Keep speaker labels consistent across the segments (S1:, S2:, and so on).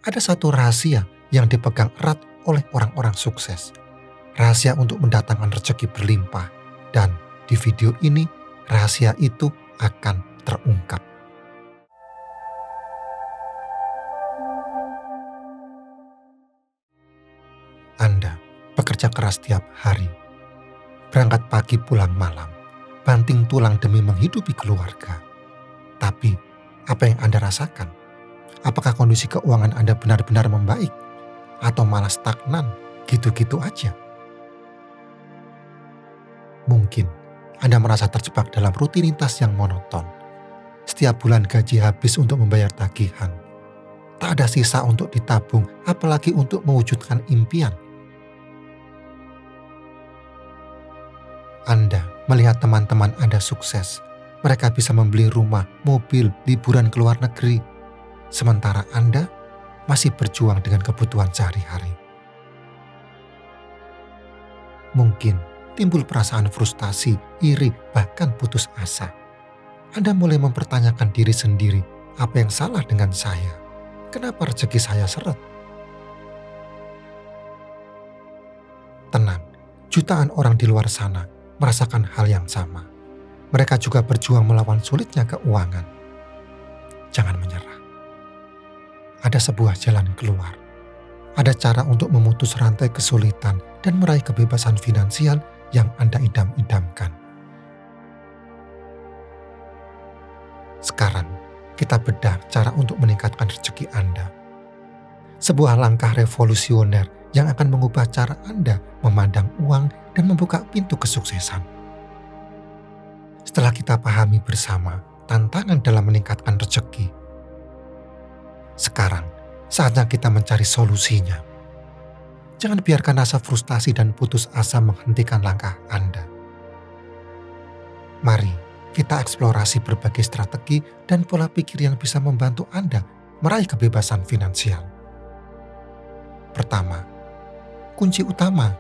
S1: Ada satu rahasia yang dipegang erat oleh orang-orang sukses. Rahasia untuk mendatangkan rezeki berlimpah. Dan di video ini, rahasia itu akan terungkap. Anda bekerja keras setiap hari. Berangkat pagi pulang malam. Banting tulang demi menghidupi keluarga. Tapi, apa yang Anda rasakan? Apakah kondisi keuangan Anda benar-benar membaik? Atau malah stagnan, gitu-gitu aja? Mungkin Anda merasa terjebak dalam rutinitas yang monoton. Setiap bulan gaji habis untuk membayar tagihan. Tak ada sisa untuk ditabung, apalagi untuk mewujudkan impian. Anda melihat teman-teman Anda sukses. Mereka bisa membeli rumah, mobil, liburan ke luar negeri. Sementara Anda masih berjuang dengan kebutuhan sehari-hari. Mungkin timbul perasaan frustasi, iri, bahkan putus asa. Anda mulai mempertanyakan diri sendiri, apa yang salah dengan saya? Kenapa rezeki saya seret? Tenang, jutaan orang di luar sana merasakan hal yang sama. Mereka juga berjuang melawan sulitnya keuangan. Jangan menyerah. Ada sebuah jalan keluar. Ada cara untuk memutus rantai kesulitan dan meraih kebebasan finansial yang Anda idam-idamkan. Sekarang, kita bedah cara untuk meningkatkan rezeki Anda. Sebuah langkah revolusioner yang akan mengubah cara Anda memandang uang dan membuka pintu kesuksesan. Setelah kita pahami bersama tantangan dalam meningkatkan rezeki, sekarang saatnya kita mencari solusinya. Jangan biarkan rasa frustasi dan putus asa menghentikan langkah Anda. Mari kita eksplorasi berbagai strategi dan pola pikir yang bisa membantu Anda meraih kebebasan finansial. Pertama, kunci utama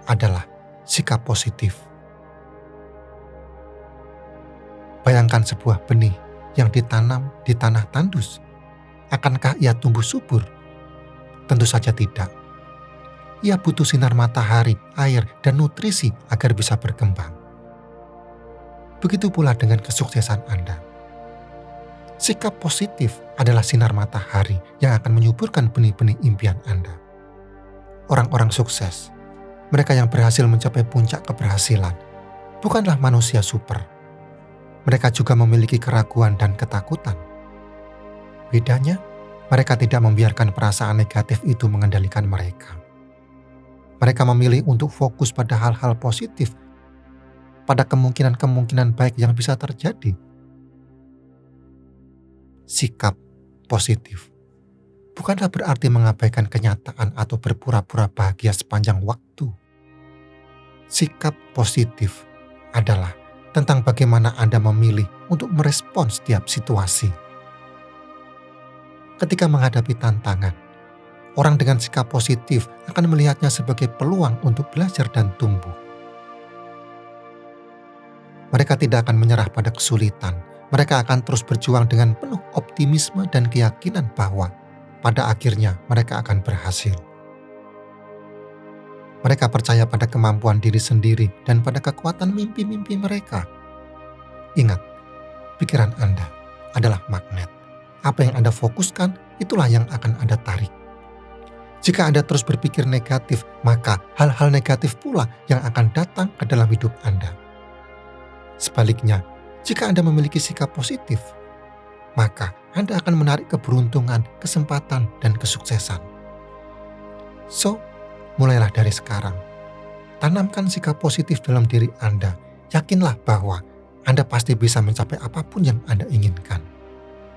S1: adalah sikap positif. Bayangkan sebuah benih yang ditanam di tanah tandus. Akankah ia tumbuh subur? Tentu saja tidak. Ia butuh sinar matahari, air, dan nutrisi agar bisa berkembang. Begitu pula dengan kesuksesan Anda. Sikap positif adalah sinar matahari yang akan menyuburkan benih-benih impian Anda. Orang-orang sukses, mereka yang berhasil mencapai puncak keberhasilan, bukanlah manusia super. Mereka juga memiliki keraguan dan ketakutan. Bedanya, mereka tidak membiarkan perasaan negatif itu mengendalikan mereka. Mereka memilih untuk fokus pada hal-hal positif, pada kemungkinan-kemungkinan baik yang bisa terjadi. Sikap positif bukanlah berarti mengabaikan kenyataan atau berpura-pura bahagia sepanjang waktu. Sikap positif adalah tentang bagaimana Anda memilih untuk merespon setiap situasi. Ketika menghadapi tantangan, orang dengan sikap positif akan melihatnya sebagai peluang untuk belajar dan tumbuh. Mereka tidak akan menyerah pada kesulitan. Mereka akan terus berjuang dengan penuh optimisme dan keyakinan bahwa pada akhirnya mereka akan berhasil. Mereka percaya pada kemampuan diri sendiri dan pada kekuatan mimpi-mimpi mereka. Ingat, pikiran Anda adalah magnet. Apa yang Anda fokuskan, itulah yang akan Anda tarik. Jika Anda terus berpikir negatif, maka hal-hal negatif pula yang akan datang ke dalam hidup Anda. Sebaliknya, jika Anda memiliki sikap positif, maka Anda akan menarik keberuntungan, kesempatan, dan kesuksesan. So, mulailah dari sekarang. Tanamkan sikap positif dalam diri Anda. Yakinlah bahwa Anda pasti bisa mencapai apapun yang Anda inginkan.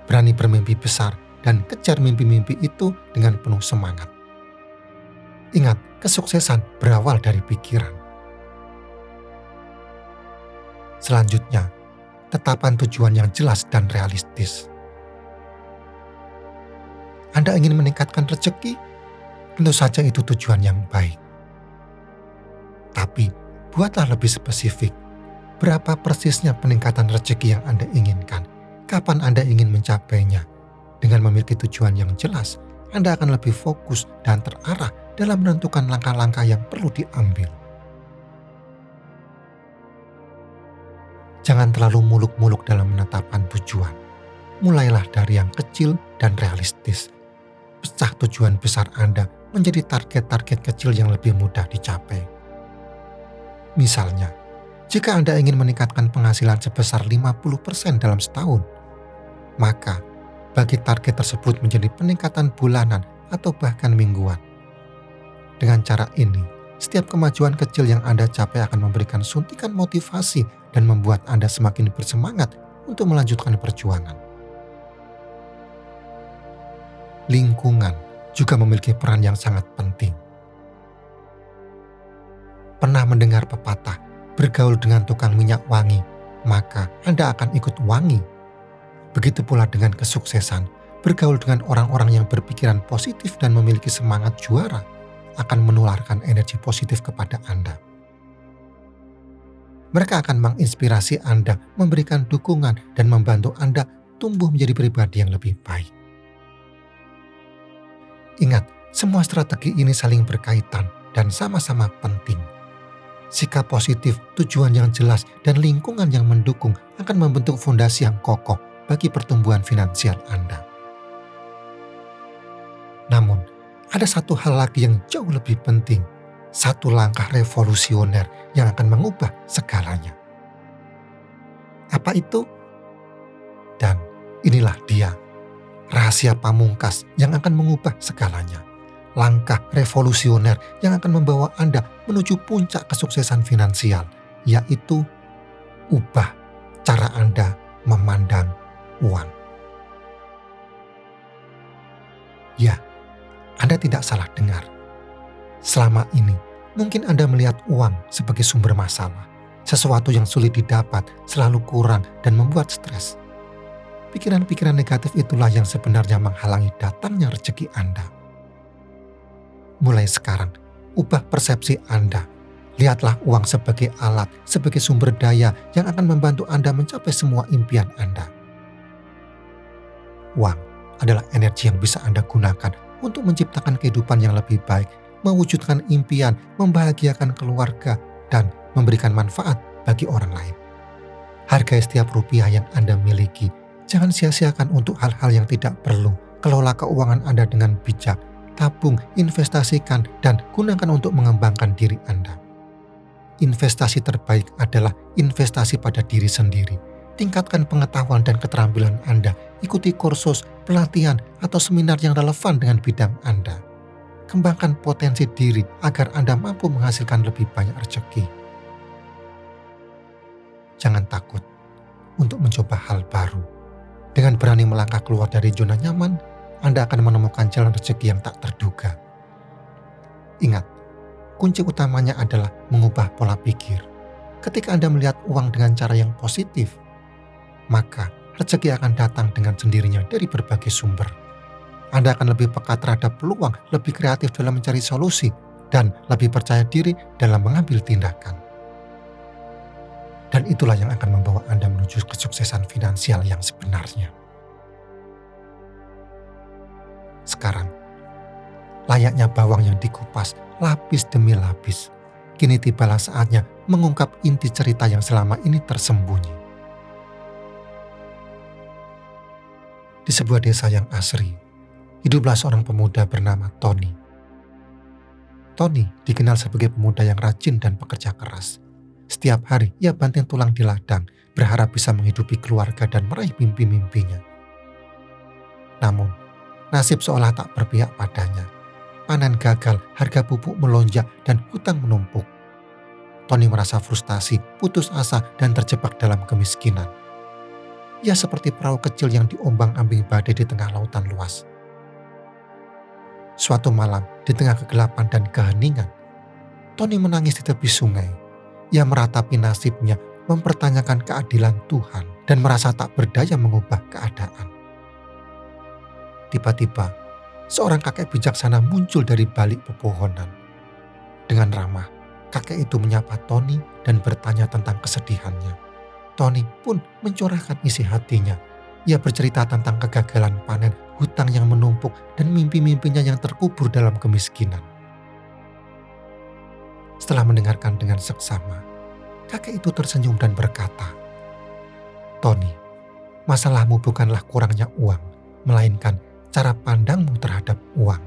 S1: Berani bermimpi besar dan kejar mimpi-mimpi itu dengan penuh semangat. Ingat, kesuksesan berawal dari pikiran. Selanjutnya, tetapkan tujuan yang jelas dan realistis. Anda ingin meningkatkan rezeki? Tentu saja itu tujuan yang baik. Tapi, buatlah lebih spesifik. Berapa persisnya peningkatan rezeki yang Anda inginkan? Kapan Anda ingin mencapainya? Dengan memiliki tujuan yang jelas, Anda akan lebih fokus dan terarah dalam menentukan langkah-langkah yang perlu diambil. Jangan terlalu muluk-muluk dalam menetapkan tujuan. Mulailah dari yang kecil dan realistis. Pecah tujuan besar Anda menjadi target-target kecil yang lebih mudah dicapai. Misalnya, jika Anda ingin meningkatkan penghasilan sebesar 50% dalam setahun, maka bagi target tersebut menjadi peningkatan bulanan atau bahkan mingguan. Dengan cara ini, setiap kemajuan kecil yang Anda capai akan memberikan suntikan motivasi dan membuat Anda semakin bersemangat untuk melanjutkan perjuangan. Lingkungan juga memiliki peran yang sangat penting. Pernah mendengar pepatah, bergaul dengan tukang minyak wangi, maka Anda akan ikut wangi. Begitu pula dengan kesuksesan, bergaul dengan orang-orang yang berpikiran positif dan memiliki semangat juara akan menularkan energi positif kepada Anda. Mereka akan menginspirasi Anda, memberikan dukungan, dan membantu Anda tumbuh menjadi pribadi yang lebih baik. Ingat, semua strategi ini saling berkaitan dan sama-sama penting. Sikap positif, tujuan yang jelas, dan lingkungan yang mendukung akan membentuk fondasi yang kokoh bagi pertumbuhan finansial Anda. Namun, ada satu hal lagi yang jauh lebih penting. Satu langkah revolusioner yang akan mengubah segalanya. Apa itu? Dan inilah dia, rahasia pamungkas yang akan mengubah segalanya. Langkah revolusioner yang akan membawa Anda menuju puncak kesuksesan finansial, yaitu ubah cara Anda memandang uang. Ya, Anda tidak salah dengar. Selama ini, mungkin Anda melihat uang sebagai sumber masalah, sesuatu yang sulit didapat, selalu kurang, dan membuat stres. Pikiran-pikiran negatif itulah yang sebenarnya menghalangi datangnya rezeki Anda. Mulai sekarang, ubah persepsi Anda. Lihatlah uang sebagai alat, sebagai sumber daya yang akan membantu Anda mencapai semua impian Anda. Uang adalah energi yang bisa Anda gunakan untuk menciptakan kehidupan yang lebih baik, mewujudkan impian, membahagiakan keluarga, dan memberikan manfaat bagi orang lain. Hargai setiap rupiah yang Anda miliki. Jangan sia-siakan untuk hal-hal yang tidak perlu. Kelola keuangan Anda dengan bijak. Tabung, investasikan, dan gunakan untuk mengembangkan diri Anda. Investasi terbaik adalah investasi pada diri sendiri. Tingkatkan pengetahuan dan keterampilan Anda. Ikuti kursus, pelatihan, atau seminar yang relevan dengan bidang Anda. Kembangkan potensi diri agar Anda mampu menghasilkan lebih banyak rezeki. Jangan takut untuk mencoba hal baru. Dengan berani melangkah keluar dari zona nyaman, Anda akan menemukan jalan rezeki yang tak terduga. Ingat, kunci utamanya adalah mengubah pola pikir. Ketika Anda melihat uang dengan cara yang positif, maka rezeki akan datang dengan sendirinya dari berbagai sumber. Anda akan lebih peka terhadap peluang, lebih kreatif dalam mencari solusi, dan lebih percaya diri dalam mengambil tindakan. Dan itulah yang akan membawa Anda menuju kesuksesan finansial yang sebenarnya. Sekarang, layaknya bawang yang dikupas lapis demi lapis, kini tibalah saatnya mengungkap inti cerita yang selama ini tersembunyi. Di sebuah desa yang asri, hiduplah seorang pemuda bernama Tony. Tony dikenal sebagai pemuda yang rajin dan pekerja keras. Setiap hari ia banting tulang di ladang, berharap bisa menghidupi keluarga dan meraih mimpi-mimpinya. Namun, nasib seolah tak berpihak padanya. Panen gagal, harga pupuk melonjak, dan hutang menumpuk. Tony merasa frustasi, putus asa, dan terjebak dalam kemiskinan. Ia seperti perahu kecil yang diombang-ambing badai di tengah lautan luas. Suatu malam, di tengah kegelapan dan keheningan, Tony menangis di tepi sungai. Ia meratapi nasibnya, mempertanyakan keadilan Tuhan, dan merasa tak berdaya mengubah keadaan. Tiba-tiba, seorang kakek bijaksana muncul dari balik pepohonan. Dengan ramah, kakek itu menyapa Tony dan bertanya tentang kesedihannya. Tony pun mencurahkan isi hatinya. Ia bercerita tentang kegagalan panen, hutang yang menumpuk, dan mimpi-mimpinya yang terkubur dalam kemiskinan. Setelah mendengarkan dengan seksama, kakek itu tersenyum dan berkata, "Tony, masalahmu bukanlah kurangnya uang, melainkan cara pandangmu terhadap uang.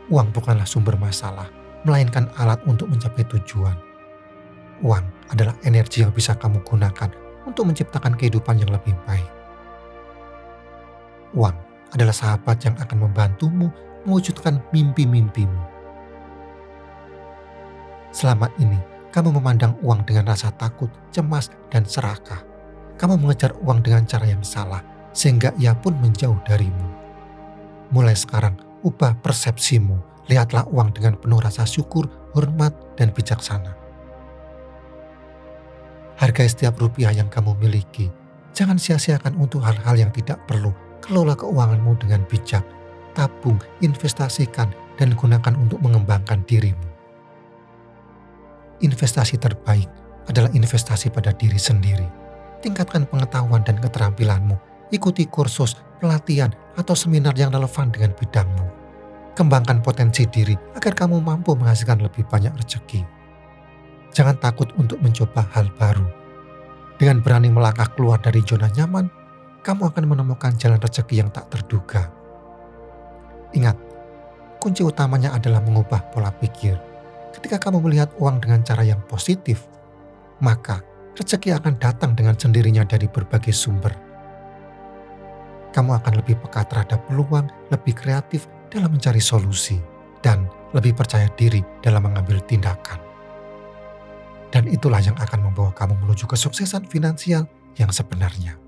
S1: Uang bukanlah sumber masalah, melainkan alat untuk mencapai tujuan. Uang adalah energi yang bisa kamu gunakan untuk menciptakan kehidupan yang lebih baik. Uang adalah sahabat yang akan membantumu mewujudkan mimpi-mimpimu. Selama ini, kamu memandang uang dengan rasa takut, cemas, dan serakah. Kamu mengejar uang dengan cara yang salah, sehingga ia pun menjauh darimu. Mulai sekarang, ubah persepsimu. Lihatlah uang dengan penuh rasa syukur, hormat, dan bijaksana. Hargai setiap rupiah yang kamu miliki. Jangan sia-siakan untuk hal-hal yang tidak perlu. Kelola keuanganmu dengan bijak. Tabung, investasikan, dan gunakan untuk mengembangkan dirimu. Investasi terbaik adalah investasi pada diri sendiri. Tingkatkan pengetahuan dan keterampilanmu. Ikuti kursus, pelatihan, atau seminar yang relevan dengan bidangmu. Kembangkan potensi diri agar kamu mampu menghasilkan lebih banyak rezeki. Jangan takut untuk mencoba hal baru. Dengan berani melangkah keluar dari zona nyaman, kamu akan menemukan jalan rezeki yang tak terduga. Ingat, kunci utamanya adalah mengubah pola pikir. Ketika kamu melihat uang dengan cara yang positif, maka rezeki akan datang dengan sendirinya dari berbagai sumber. Kamu akan lebih peka terhadap peluang, lebih kreatif dalam mencari solusi, dan lebih percaya diri dalam mengambil tindakan. Dan itulah yang akan membawa kamu menuju kesuksesan finansial yang sebenarnya.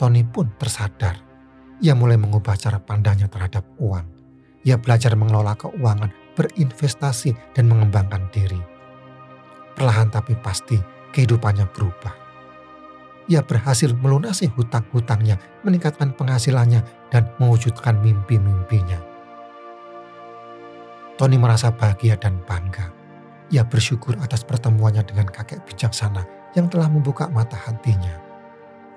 S1: Tony pun tersadar. Ia mulai mengubah cara pandangnya terhadap uang. Ia belajar mengelola keuangan, berinvestasi, dan mengembangkan diri. Perlahan tapi pasti, kehidupannya berubah. Ia berhasil melunasi hutang-hutangnya, meningkatkan penghasilannya, dan mewujudkan mimpi-mimpinya. Tony merasa bahagia dan bangga. Ia bersyukur atas pertemuannya dengan kakek bijaksana yang telah membuka mata hatinya.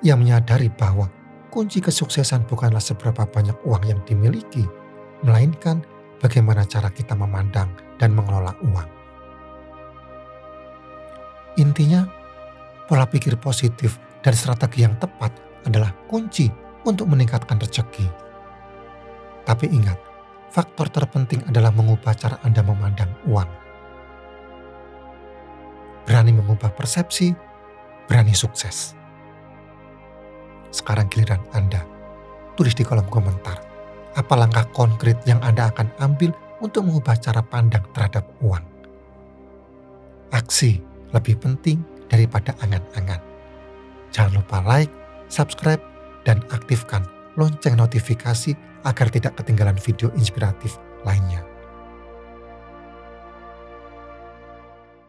S1: Ia menyadari bahwa kunci kesuksesan bukanlah seberapa banyak uang yang dimiliki, melainkan bagaimana cara kita memandang dan mengelola uang. Intinya, pola pikir positif dan strategi yang tepat adalah kunci untuk meningkatkan rezeki. Tapi ingat, faktor terpenting adalah mengubah cara Anda memandang uang. Berani mengubah persepsi, berani sukses. Sekarang giliran Anda. Tulis di kolom komentar, apa langkah konkret yang Anda akan ambil untuk mengubah cara pandang terhadap uang. Aksi lebih penting daripada angan-angan. Jangan lupa like, subscribe, dan aktifkan lonceng notifikasi agar tidak ketinggalan video inspiratif lainnya.